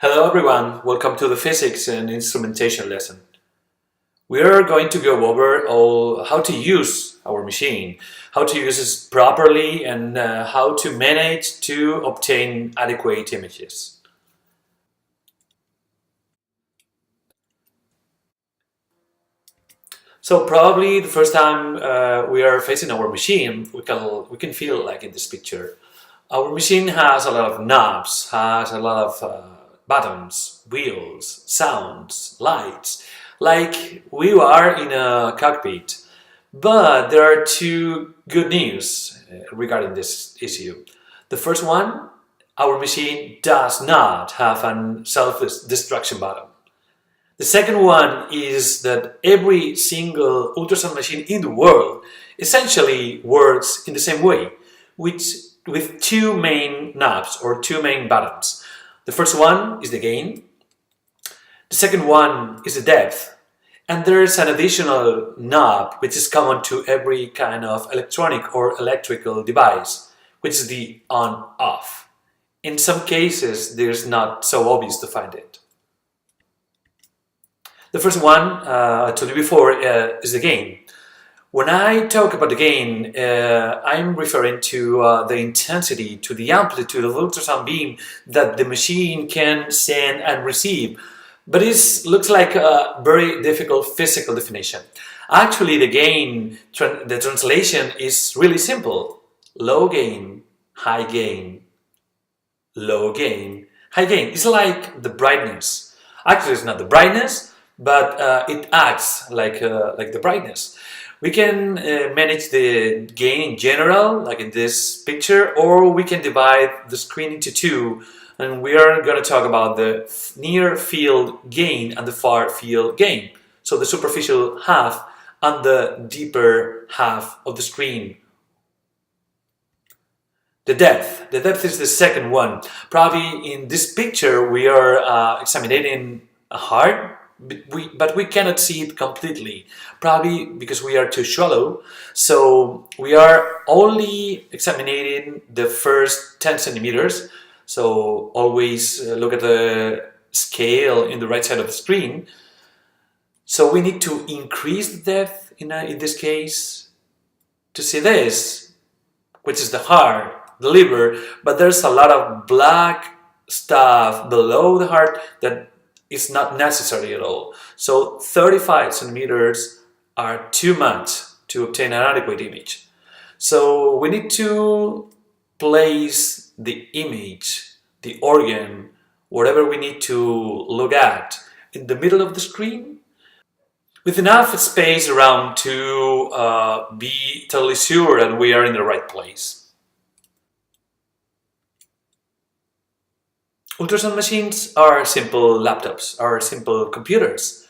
Hello everyone, welcome to the physics and instrumentation lesson. We are going to go over how to use our machine, how to use it properly, and how to manage to obtain adequate images. So probably the first time we are facing our machine, we can feel like in this picture. Our machine has a lot of knobs, has a lot of buttons, wheels, sounds, lights, like we are in a cockpit. But there are two good news regarding this issue. The first one, our machine does not have a self-destruction button. The second one is that every single ultrasound machine in the world essentially works in the same way, with two main knobs or two main buttons. The first one is the gain, the second one is the depth, and there's an additional knob which is common to every kind of electronic or electrical device, which is the on-off. In some cases, there's not so obvious to find it. The first one, I told you before, is the gain. When I talk about the gain, I'm referring to the intensity, to the amplitude of ultrasound beam that the machine can send and receive. But it looks like a very difficult physical definition. Actually, the gain, the translation is really simple. Low gain, high gain, low gain, high gain. It's like the brightness. Actually, it's not the brightness, but it acts like the brightness. We can manage the gain in general, like in this picture, or we can divide the screen into two, and we are going to talk about the near field gain and the far field gain. So the superficial half and the deeper half of the screen. The depth is the second one. Probably in this picture we are examining a heart, but we cannot see it completely, probably because we are too shallow. So we are only examining the first 10 centimeters. So always look at the scale in the right side of the screen. So we need to increase the depth in this case to see this, which is the heart, the liver, but there's a lot of black stuff below the heart that is not necessary at all. So 35 centimeters are too much to obtain an adequate image. So we need to place the image, the organ, whatever we need to look at, in the middle of the screen, with enough space around to be totally sure that we are in the right place. Ultrasound machines are simple laptops, are simple computers,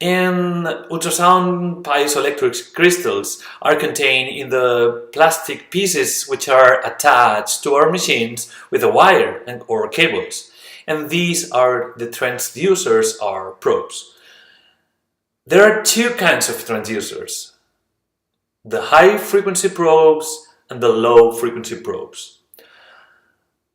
and ultrasound piezoelectric crystals are contained in the plastic pieces which are attached to our machines with a wire or cables, and these are the transducers or probes. There are two kinds of transducers: the high frequency probes and the low frequency probes.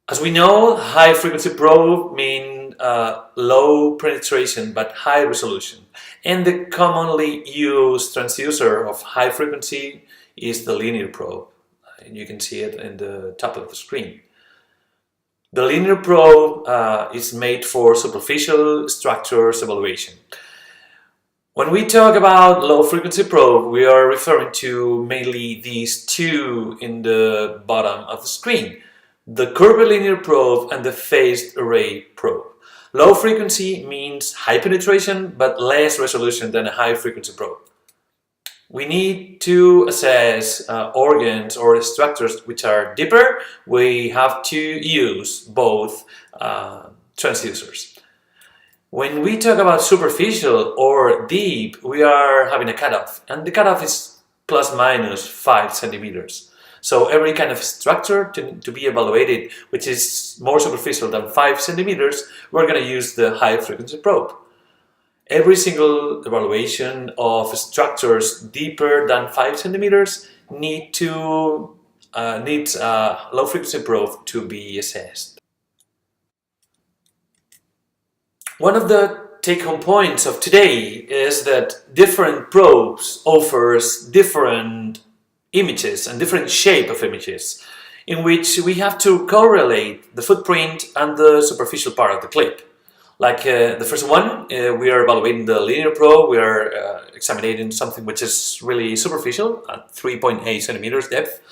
As we know, high frequency probe mean low penetration but high resolution. And the commonly used transducer of high frequency is the linear probe. And you can see it in the top of the screen. The linear probe is made for superficial structures evaluation. When we talk about low frequency probe, we are referring to mainly these two in the bottom of the screen: the curvilinear probe and the phased array probe. Low frequency means high penetration but less resolution than a high frequency probe. We need to assess organs or structures which are deeper. We have to use both transducers. When we talk about superficial or deep, we are having a cutoff, and the cutoff is plus minus 5 centimeters. So every kind of structure to be evaluated which is more superficial than 5 centimeters, we're going to use the high frequency probe. Every single evaluation of structures deeper than 5 centimeters needs a low frequency probe to be assessed. One of the take-home points of today is that different probes offers different images and different shape of images in which we have to correlate the footprint and the superficial part of the clip. Like the first one, we are evaluating the linear probe, we are examining something which is really superficial at 3.8 centimeters depth.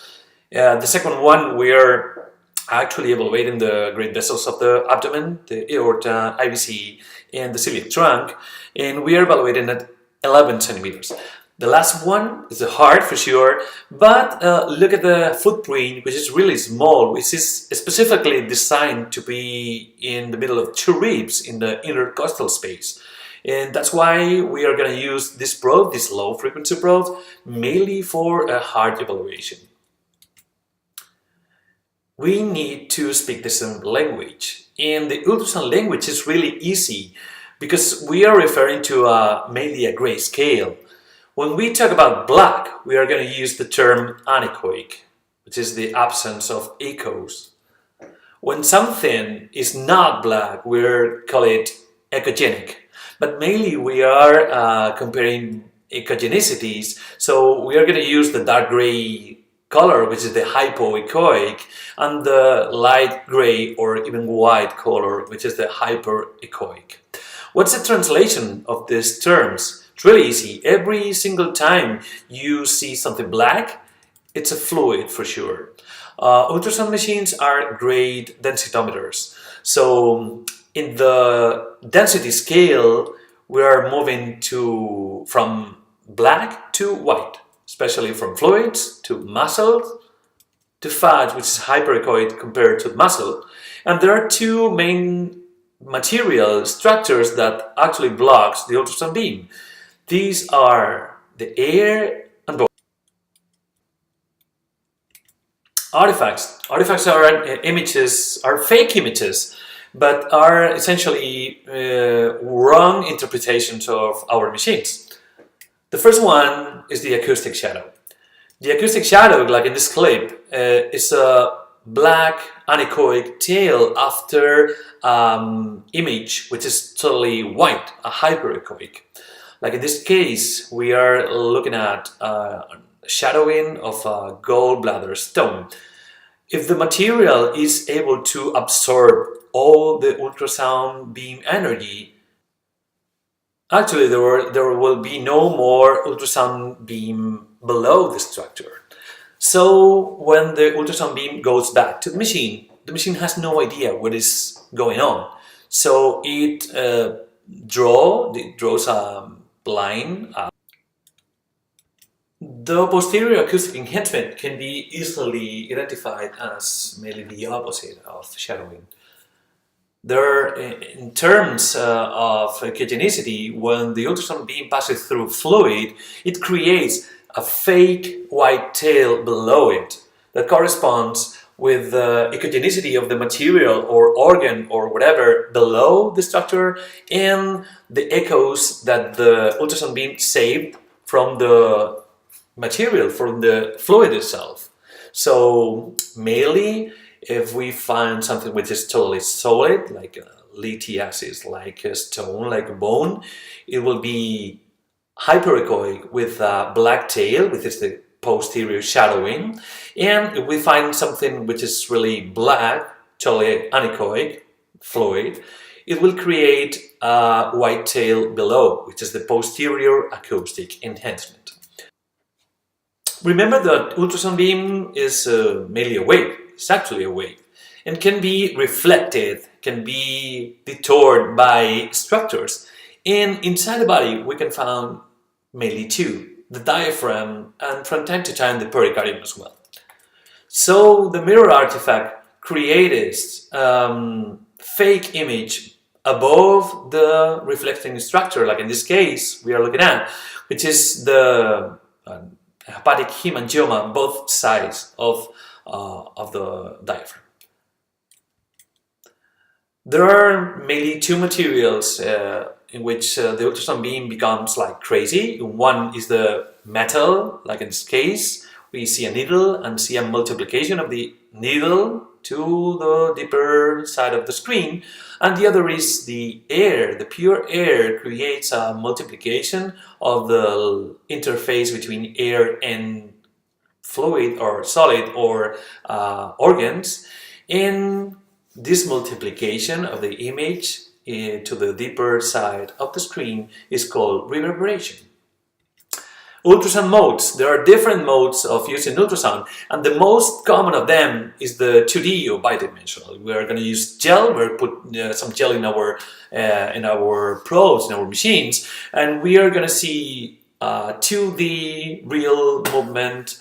The second one, we are actually evaluating the great vessels of the abdomen, the aorta, IVC, and the celiac trunk, and we are evaluating at 11 centimeters. The last one is the heart for sure, but look at the footprint, which is really small, which is specifically designed to be in the middle of two ribs in the intercostal space. And that's why we are going to use this probe, this low frequency probe, mainly for a heart evaluation. We need to speak the same language, and the ultrasound language is really easy because we are referring to mainly a grayscale. When we talk about black, we are going to use the term anechoic, which is the absence of echoes. When something is not black, we call it echogenic. But mainly we are comparing echogenicities, so we are going to use the dark gray color, which is the hypoechoic, and the light gray or even white color, which is the hyperechoic. What's the translation of these terms? It's really easy. Every single time you see something black, it's a fluid for sure. Ultrasound machines are great densitometers. So in the density scale, we are moving from black to white, especially from fluids to muscle to fat, which is hyperechoic compared to muscle. And there are two main material structures that actually blocks the ultrasound beam. These are the air and bone. Artifacts. Artifacts are images, are fake images, but are essentially wrong interpretations of our machines. The first one is the acoustic shadow. The acoustic shadow, like in this clip, is a black anechoic tail after image which is totally white, a hyperechoic. Like in this case, we are looking at shadowing of a gallbladder stone. If the material is able to absorb all the ultrasound beam energy, actually there will be no more ultrasound beam below the structure. So when the ultrasound beam goes back to the machine has no idea what is going on. So it draws a line. The posterior acoustic enhancement can be easily identified as mainly the opposite of shadowing. In terms of echogenicity, when the ultrasound beam passes through fluid, it creates a fake white tail below it that corresponds with the echogenicity of the material or organ or whatever below the structure and the echoes that the ultrasound beam saved from the material, from the fluid itself. So mainly if we find something which is totally solid, like lithiasis, like a stone, like a bone, it will be hyperechoic with a black tail, which is the posterior shadowing. And if we find something which is really black, totally anechoic, fluid, it will create a white tail below, which is the posterior acoustic enhancement. Remember that ultrasound beam is mainly a wave. It's actually a wave and can be reflected, can be detoured by structures. And inside the body we can find mainly two, the diaphragm and from time to time the pericardium as well. So the mirror artifact created fake image above the reflecting structure, like in this case we are looking at, which is the hepatic hemangioma, both sides of the diaphragm. There are mainly two materials in which the ultrasound beam becomes like crazy. One is the metal, like in this case, we see a needle and see a multiplication of the needle to the deeper side of the screen, and the other is the air. The pure air creates a multiplication of the interface between air and fluid or solid or organs, and this multiplication of the image to the deeper side of the screen is called reverberation. Ultrasound modes. There are different modes of using ultrasound, and the most common of them is the 2D or bidimensional. We are going to use gel. We're put some gel in our probes, in our machines, and we are going to see 2D real movement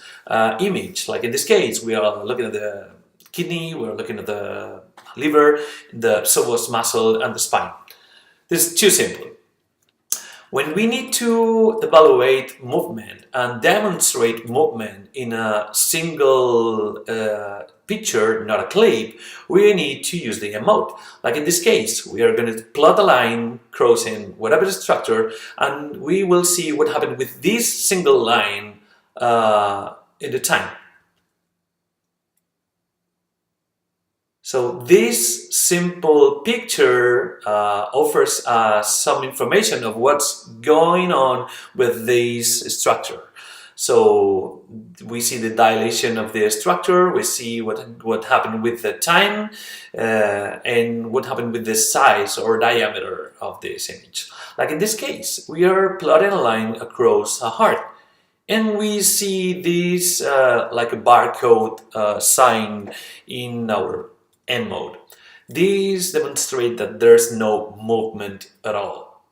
image. Like in this case, we are looking at the kidney, we're looking at the liver, the psoas muscle, and the spine. This is too simple. When we need to evaluate movement and demonstrate movement in a single picture, not a clip, we need to use the M mode. Like in this case, we are going to plot a line crossing whatever structure, and we will see what happened with this single line in the time. So this simple picture offers us some information of what's going on with this structure. So we see the dilation of the structure, we see what happened with the time, and what happened with the size or diameter of this image. Like in this case, we are plotting a line across a heart, and we see this like a barcode sign in our N mode. These demonstrate that there's no movement at all.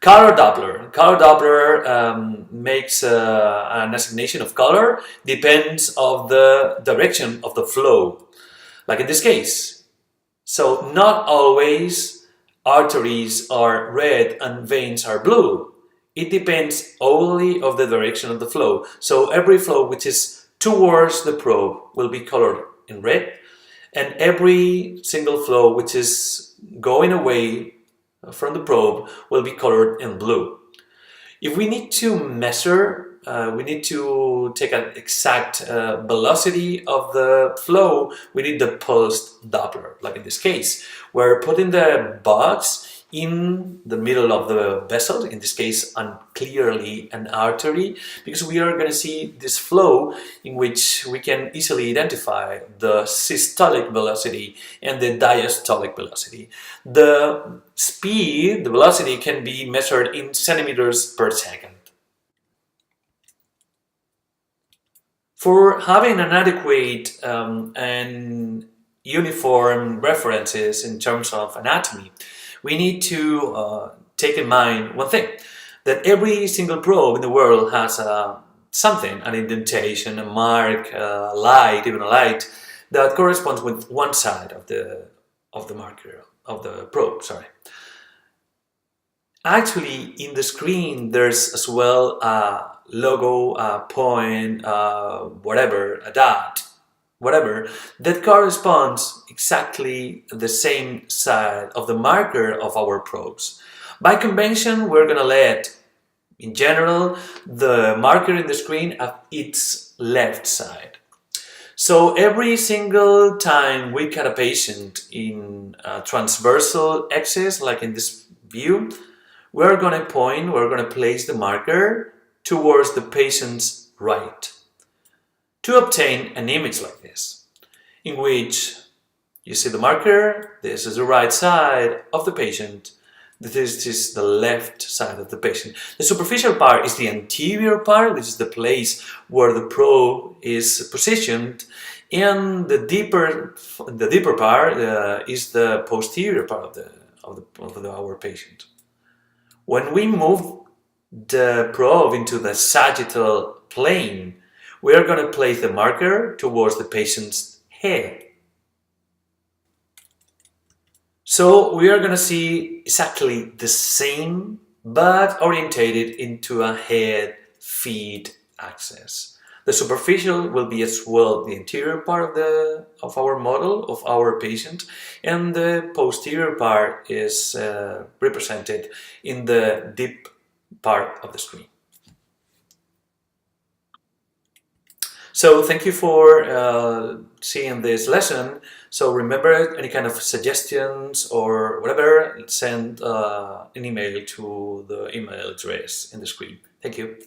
Color Doppler. Color Doppler makes an assignation of color, depends of the direction of the flow. Like in this case. So not always arteries are red and veins are blue. It depends only of the direction of the flow. So every flow which is towards the probe will be colored in red, and every single flow which is going away from the probe will be colored in blue. If we need to measure, we need to take an exact velocity of the flow, we need the pulsed Doppler, like in this case. We're putting the box in the middle of the vessel, in this case clearly an artery, because we are going to see this flow in which we can easily identify the systolic velocity and the diastolic velocity. The speed, the velocity, can be measured in centimeters per second. For having an adequate and uniform references in terms of anatomy, we need to take in mind one thing, that every single probe in the world has something, an indentation, a mark, a light, even a light, that corresponds with one side of the marker, of the probe, sorry. Actually, in the screen, there's as well a logo, a point, whatever, a dot, whatever, that corresponds exactly the same side of the marker of our probes. By convention, we're going to let, in general, the marker in the screen at its left side. So every single time we cut a patient in a transversal axis, like in this view, we're going to place the marker towards the patient's right, to obtain an image like this, in which you see the marker, this is the right side of the patient, this is the left side of the patient. The superficial part is the anterior part, which is the place where the probe is positioned, and the deeper part is the posterior part of our patient. When we move the probe into the sagittal plane, we are going to place the marker towards the patient's head. So we are going to see exactly the same, but orientated into a head-feet axis. The superficial will be as well the anterior part of our model, of our patient, and the posterior part is represented in the deep part of the screen. So thank you for seeing this lesson. So remember, any kind of suggestions or whatever, send an email to the email address in the screen. Thank you.